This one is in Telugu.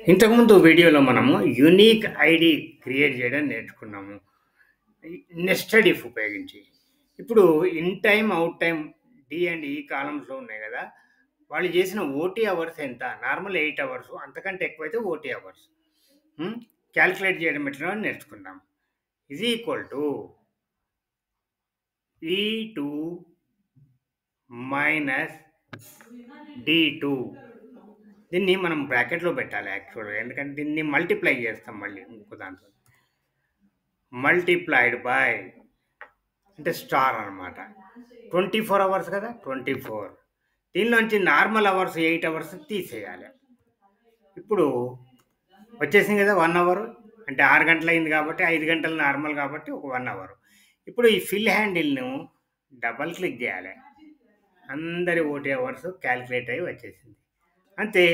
ఇంతకుముందు వీడియోలో మనము యూనిక్ ఐడి క్రియేట్ చేయడం నేర్చుకున్నాము. నెస్టెడ్ ఇఫ్ ఉపయోగించి. ఇప్పుడు in time, out time D and E కాలమ్స్‌లో ఉన్నాయి గదా! వాళ్ళు చేసిన ఓటీ అవర్స్ ఎంత? Normal 8 hours. అంతకంటే ఎక్కువైతే ఓటీ అవర్స్. హ్మ్. కాలిక్యులేట్ చేయడం ఎట్లనో నేర్చుకుందాం. Is equal to E two minus D two. దీన్ని మనం బ్రాకెట్‌లో పెట్టాలి యాక్చువల్‌గా. ఎందుకంటే దీన్ని మల్టిప్లై చేస్తాం మళ్ళీ ఇంకో దాంట్లో. మల్టిప్లైడ్ బై అంటే స్టార్ అనమాట. 24 అవర్స్ కదా! 24. దీనిలోంచి నార్మల్ అవర్స్ 8 అవర్స్ తీసేయాలి. ఇప్పుడు వచ్చేసింది కదా 1 అవర్. అంటే 6 గంటలయింది కాబట్టి 5 గంటలు నార్మల్ కాబట్టి ఒక 1 అవర్. ఇప్పుడు ఈ ఫిల్ హ్యాండిల్‌ను డబుల్ క్లిక్ చేయాలి. అందరి ఓటీ అవర్స్ కాలిక్యులేట్ అయ్యి వచ్చేసింది. అంతే.